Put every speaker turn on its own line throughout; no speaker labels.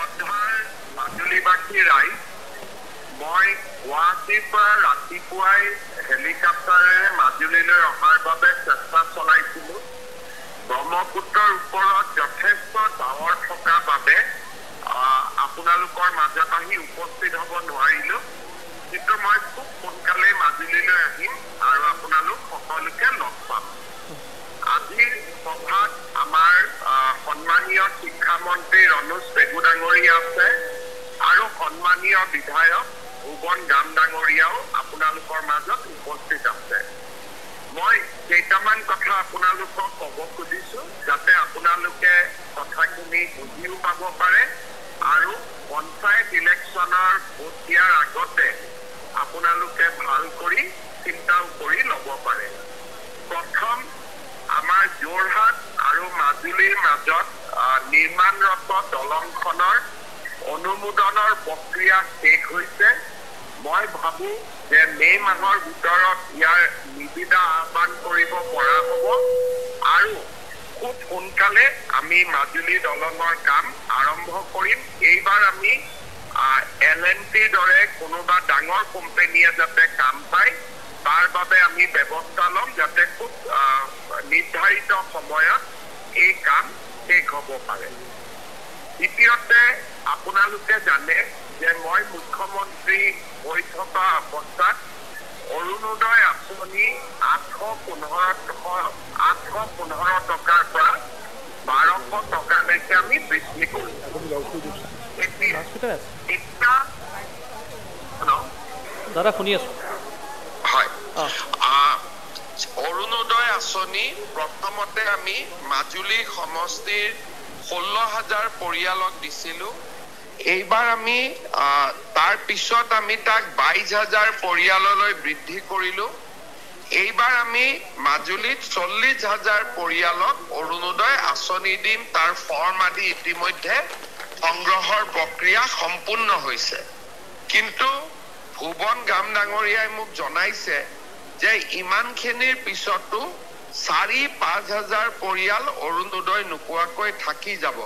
শ্ৰদ্ধাৰ মাজুলীবাসী ৰাইজ, মই গুৱাহাটীৰ পৰা ৰাতিপুৱাই হেলিকপ্টাৰেৰে মাজুলীলৈ অহাৰ বাবে চেষ্টা চলাইছিলোঁ। ব্ৰহ্মপুত্ৰৰ ওপৰত যথেষ্ট ডাৱৰ থকাৰ বাবে আপোনালোকৰ মাজত আহি উপস্থিত হ'ব নোৱাৰিলোঁ, কিন্তু মই খুব সোনকালে মাজুলীলৈ আহিম আৰু আপোনালোক সকলোকে লগ পাম। আজিৰ সভাত আমাৰ সন্মানীয় শিক্ষামন্ত্ৰী ৰণোজ পেগু ডাঙৰীয়া আছে আৰু সন্মানীয় বিধায়ক ভুৱন গাম ডাঙৰীয়াও আপোনালোকৰ মাজত উপস্থিত আছে। মই কেইটামান কথা আপোনালোকক ক'ব খুজিছোঁ, যাতে আপোনালোকে কথাখিনি বুজিও পাব পাৰে আৰু পঞ্চায়ত ইলেকশ্যনৰ ভোট দিয়াৰ আগতে আপোনালোকে ভাল কৰি চিন্তাও কৰি ল'ব পাৰে। প্ৰথম, আমাৰ যোৰহাট আৰু মাজুলীৰ মাজত নিৰ্মাণৰত দলংখনৰ অনুমোদনৰ প্ৰক্ৰিয়া শেষ হৈছে। মই ভাবোঁ যে মে' মাহৰ ভিতৰত ইয়াৰ নিবিদা আহ্বান কৰিব পৰা হ'ব আৰু খুব সোনকালে আমি মাজুলী দলঙৰ কাম আৰম্ভ কৰিম। এইবাৰ আমি L&Tৰ দৰে কোনোবা ডাঙৰ কোম্পানীয়ে যাতে কাম পায় তাৰ বাবে আমি ব্যৱস্থা ল'ম, যাতে খুব নিৰ্ধাৰিত সময়ত এই কাম শেষ হ'ব পাৰে। দ্বিতীয়তে, আপোনালোকে জানে যে মই মুখ্যমন্ত্ৰী হৈ থকা অৱস্থাত অৰুণোদয় আঁচনি 815 টকাৰ পৰা 1200 টকালৈকে আমি বৃদ্ধি কৰিছোঁ।
দাদা শুনি আছো।
হয়, অৰুণোদয় আঁচনি প্ৰথমতে আমি মাজুলী সমষ্টিৰ 16,000 পৰিয়ালক দিছিলোঁ। এইবাৰ আমি তাৰ পিছত আমি তাক 22,000 পৰিয়াললৈ বৃদ্ধি কৰিলোঁ। এইবাৰ আমি মাজুলীত 40,000 পৰিয়ালক অৰুণোদয় আঁচনি দিম। তাৰ ফৰ্ম আদি ইতিমধ্যে সংগ্ৰহৰ প্ৰক্ৰিয়া সম্পূৰ্ণ হৈছে। কিন্তু ভুৱন গাম ডাঙৰীয়াই মোক জনাইছে যে ইমানখিনিৰ পিছতো 4-5,000 পৰিয়াল অৰুণোদয় নোপোৱাকৈ থাকি যাব।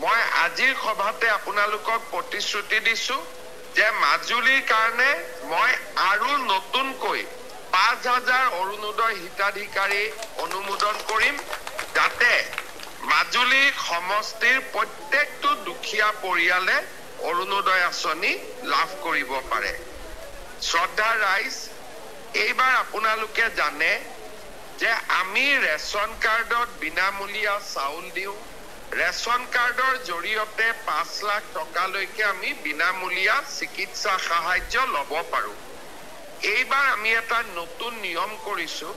মই আজিৰ সভাতে আপোনালোকক প্ৰতিশ্ৰুতি দিছোঁ যে মাজুলীৰ কাৰণে মই আৰু নতুনকৈ 5,000 অৰুণোদয় হিতাধিকাৰী অনুমোদন কৰিম, যাতে মাজুলী সমষ্টিৰ প্ৰত্যেকটো দুখীয়া পৰিয়ালে অৰুণোদয় আঁচনি লাভ কৰিব পাৰে। শ্ৰদ্ধাৰ ৰাইজ, এইবাৰ আপোনালোকে জানে যে আমি ৰেচন কাৰ্ডত বিনামূলীয়া চাউল দিওঁ। ৰেচন কাৰ্ডৰ জৰিয়তে 5 লাখ টকালৈকে আমি বিনামূলীয়া চিকিৎসা সাহায্য ল'ব পাৰোঁ। এইবাৰ আমি এটা নতুন নিয়ম কৰিছোঁ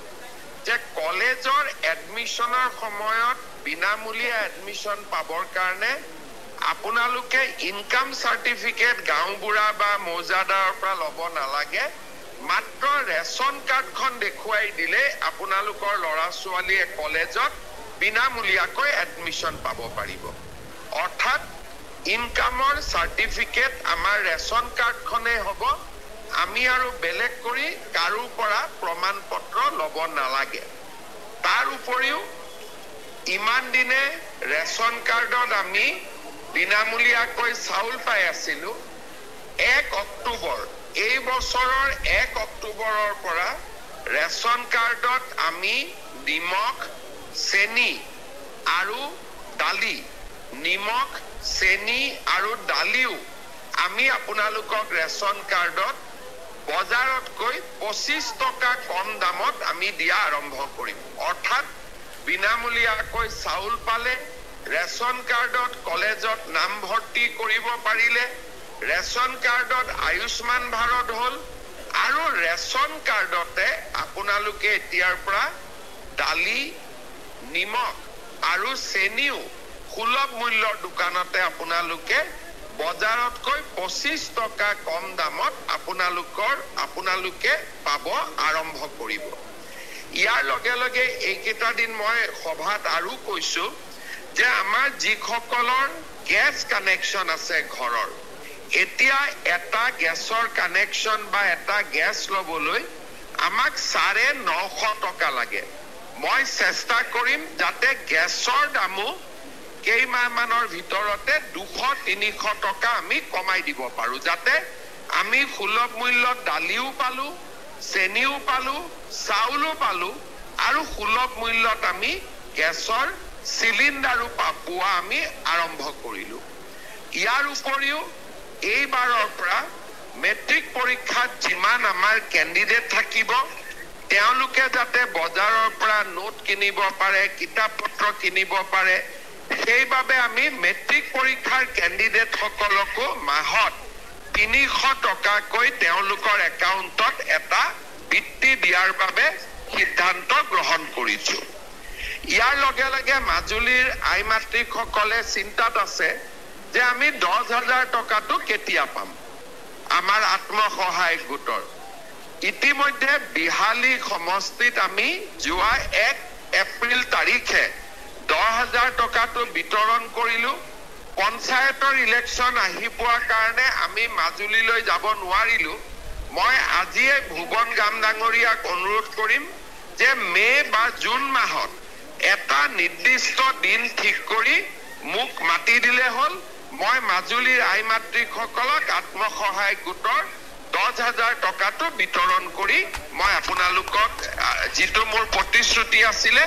যে কলেজৰ এডমিশ্যনৰ সময়ত বিনামূলীয়া এডমিশ্যন পাবৰ কাৰণে আপোনালোকে ইনকাম চাৰ্টিফিকেট গাঁওবুঢ়া বা মৌজাদাৰৰ পৰা ল'ব নালাগে। মাত্ৰ ৰেচন কাৰ্ডখন দেখুৱাই দিলে আপোনালোকৰ ল'ৰা ছোৱালীয়ে কলেজত বিনামূলীয়াকৈ এডমিশ্যন পাব পাৰিব। অৰ্থাৎ ইনকামৰ চাৰ্টিফিকেট আমাৰ ৰেচন কাৰ্ডখনেই হ'ব। আমি আৰু বেলেগ কৰি কাৰো পৰা প্ৰমাণ পত্ৰ ল'ব নালাগে। তাৰ উপৰিও ইমান দিনে ৰেচন কাৰ্ডত আমি বিনামূলীয়াকৈ চাউল পাই আছিলোঁ। 1 অক্টোবৰ, এই বছৰৰ 1 অক্টোবৰৰ পৰা ৰেচন কাৰ্ডত আমি নিমখ, চেনি আৰু দালি, নিমখ, চেনি আৰু দালিও আমি আপোনালোকক ৰেচন কাৰ্ডত বজাৰতকৈ 25 টকা কম দামত আমি দিয়া আৰম্ভ কৰিম। অৰ্থাৎ বিনামূলীয়াকৈ চাউল পালে, ৰেচন কাৰ্ডত কলেজত নামভৰ্তি কৰিব পাৰিলে, ৰেচন কাৰ্ডত আয়ুষ্মান ভাৰত হ'ল আৰু ৰেচন কাৰ্ডতে আপোনালোকে এতিয়াৰ পৰা দালি, নিমখ আৰু চেনিও সুলভ মূল্যৰ দোকানতে আপোনালোকে বজাৰতকৈ 25 টকা কম দামত আপোনালোকে পাব আৰম্ভ কৰিব। ইয়াৰ লগে লগে এইকেইটা দিন মই সভাত আৰু কৈছোঁ যে আমাৰ যিসকলৰ গেছ কানেকশ্যন আছে ঘৰৰ, এতিয়া এটা গেছৰ কানেকশ্যন বা এটা গেছ ল'বলৈ আমাক 950 টকা লাগে। মই চেষ্টা কৰিম যাতে গেছৰ দামো
কেইমাহমানৰ ভিতৰতে 200-300 টকা আমি কমাই দিব পাৰো, যাতে আমি সুলভ মূল্যত দালিও পালো, চেনিও পালো, চাউলো পালো, আৰু সুলভ মূল্যত আমি গেছৰ চিলিণ্ডাৰো পোৱা আমি আৰম্ভ কৰিলো। ইয়াৰ উপৰিও এইবাৰৰ পৰা মেট্ৰিক পৰীক্ষাত যিমান আমাৰ কেণ্ডিডেট থাকিব তেওঁলোকে যাতে বজাৰৰ পৰা নোট কিনিব পাৰে, কিতাপ পত্ৰ কিনিব পাৰে, সেইবাবে আমি মেট্ৰিক পৰীক্ষাৰ কেণ্ডিডেট সকলকো মাহত 300 টকাকৈ তেওঁলোকৰ একাউণ্টত এটা বৃত্তি দিয়াৰ বাবে সিদ্ধান্ত গ্ৰহণ কৰিছো। ইয়াৰ লগে লগে মাজুলীৰ আই মাতৃসকলে চিন্তাত আছে যে আমি 10,000 টকাটো কেতিয়া পাম আমাৰ আত্মসহায়ক গোটৰ। ইতিমধ্যে বিহালী সমষ্টিত আমি যোৱা 1 এপ্ৰিল তাৰিখে 10,000 টকাটো বিতৰণ কৰিলো। পঞ্চায়তৰ ইলেকশ্যন আহি পোৱাৰ কাৰণে আমি মাজুলীলৈ যাব নোৱাৰিলো। মই আজিয়ে ভুৱন গাম ডাঙৰীয়াক অনুৰোধ কৰিম যে মে' বা জুন মাহত এটা নিৰ্দিষ্ট দিন ঠিক কৰি মোক মাতি দিলে হ'ল। মই মাজুলীৰ আই মাতৃসকলক আত্মসহায়ক গোটৰ 10,000 টকাটো বিতৰণ কৰি মই আপোনালোকক যিটো মোৰ প্ৰতিশ্ৰুতি আছিলে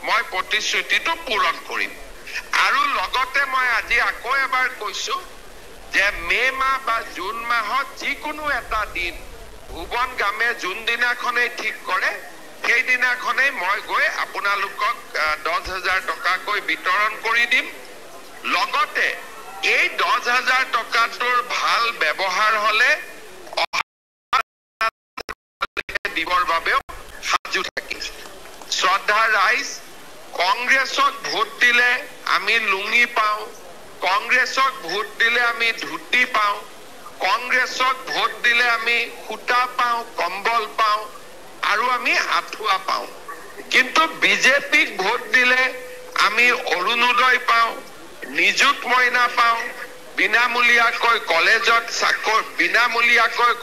মই প্ৰতিশ্ৰুতিটো পূৰণ কৰিম। আৰু লগতে মই আজি আকৌ এবাৰ কৈছো যে মে' মাহ বা জুন মাহত যিকোনো এটা দিন ভুৱন গামে যোনদিনাখনেই ঠিক কৰে সেইদিনাখনেই মই গৈ আপোনালোকক 10,000 টকাকৈ বিতৰণ কৰি দিম। লগতে এই 10,000 টকাটোৰ ভাল ব্যৱহাৰ হলে দিবৰ বাবেও সাজু থাকিম। শ্ৰদ্ধা ৰাইজ, কংগ্ৰেছক ভোট দিলে আমি লুঙি পাওঁ, কংগ্ৰেছক ভোট দিলে আমি ধুতি পাওঁ, কংগ্ৰেছক ভোট দিলে আমি সূতা পাওঁ, কম্বল পাওঁ আৰু আমি আঁঠুৱা পাওঁ। কিন্তু বিজেপিক ভোট দিলে আমি অৰুণোদয় পাওঁ, নিযুত মইনা পাওঁ, বিনামূলীয়াকৈ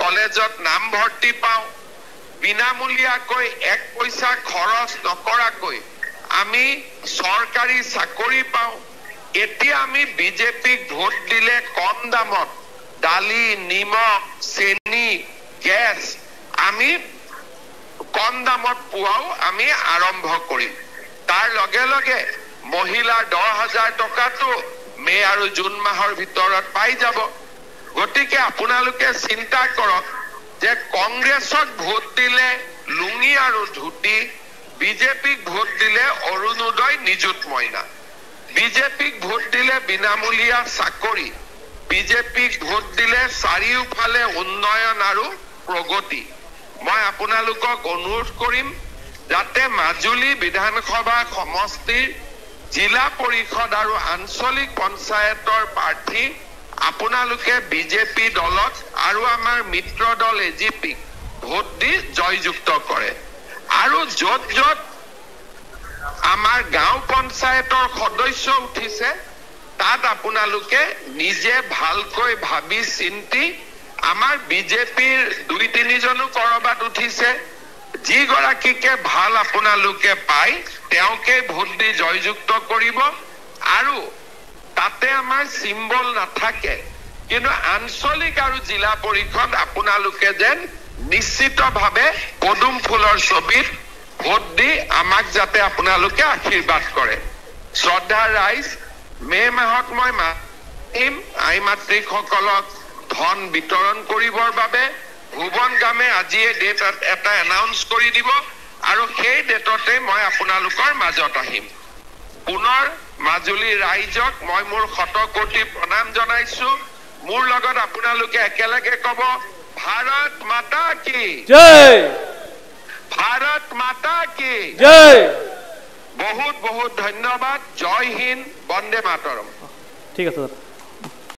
কলেজত নামভৰ্তি পাওঁ, বিনামূলীয়াকৈ 1 পইচা খৰচ নকৰাকৈ আমি চৰকাৰী চাকৰি পাওঁ। এতিয়া আমি বিজেপিক ভোট দিলে কম দামত দালি, নিমখ, চেনি, গেছ আমি কম দামত পোৱাও আমি আৰম্ভ কৰিম। তাৰ লগে লগে মহিলাৰ 10,000 টকাটো মে' আৰু জুন মাহৰ ভিতৰত পাই যাব। গতিকে আপোনালোকে চিন্তা কৰক যে কংগ্ৰেছক ভোট দিলে লুঙি আৰু ধুতি, বিজেপিক ভোট দিলে অৰুণোদয়, নিযুত মইনা, বিজেপিক ভোট দিলে বিনামূলীয়া চাকৰি, বিজেপিক ভোট দিলে চাৰিওফালে উন্নয়ন আৰু প্ৰগতি। মই আপোনালোকক অনুৰোধ কৰিম যাতে মাজুলী বিধানসভা সমষ্টিৰ জিলা পৰিষদ আৰু আঞ্চলিক পঞ্চায়তৰ প্ৰাৰ্থী আপোনালোকে বিজেপি দলত আৰু আমাৰ মিত্ৰ দল এজিপিক ভোট দি জয়যুক্ত কৰে। আৰু য'ত য'ত আমাৰ গাঁও পঞ্চায়তৰ সদস্য উঠিছে তাত আপোনালোকে নিজে ভালকৈ ভাবি চিন্তি, আমাৰ বিজেপিৰ 2-3 জনো কৰবাত উঠিছে, যিগৰাকীকে ভাল আপোনালোকে পায় তেওঁকে ভোট দি জয়যুক্ত কৰিব। আৰু তাতে আমাৰ চিম্বল নাথাকে, কিন্তু আঞ্চলিক আৰু জিলা পৰিষদ আপোনালোকে যেন নিশ্চিতভাৱে পদুম ফুলৰ ছবিত ভোট দি আমাক যাতে আপোনালোকে আশীৰ্বাদ কৰে। শ্ৰদ্ধা ৰাইজ, মে' মাহত মই আই মাতৃসকলক ধন বিতৰণ কৰিবৰ বাবে ভুৱন গামে আজিয়ে ডেট এটা এনাউন্স কৰি দিব আৰু সেই ডেটতে মই আপোনালোকৰ মাজত আহিম। পুনৰ মাজুলী ৰাইজক মই মোৰ 100 কোটি প্ৰণাম জনাইছো। মোৰ লগত আপোনালোকে একেলগে কব, ভাৰত মাতা কি জয়, ভাৰত মাতা কি জয়। বহুত বহুত ধন্যবাদ। জয় হিন্দ, বন্দে মাতৰম।
ঠিক আছে দাদা।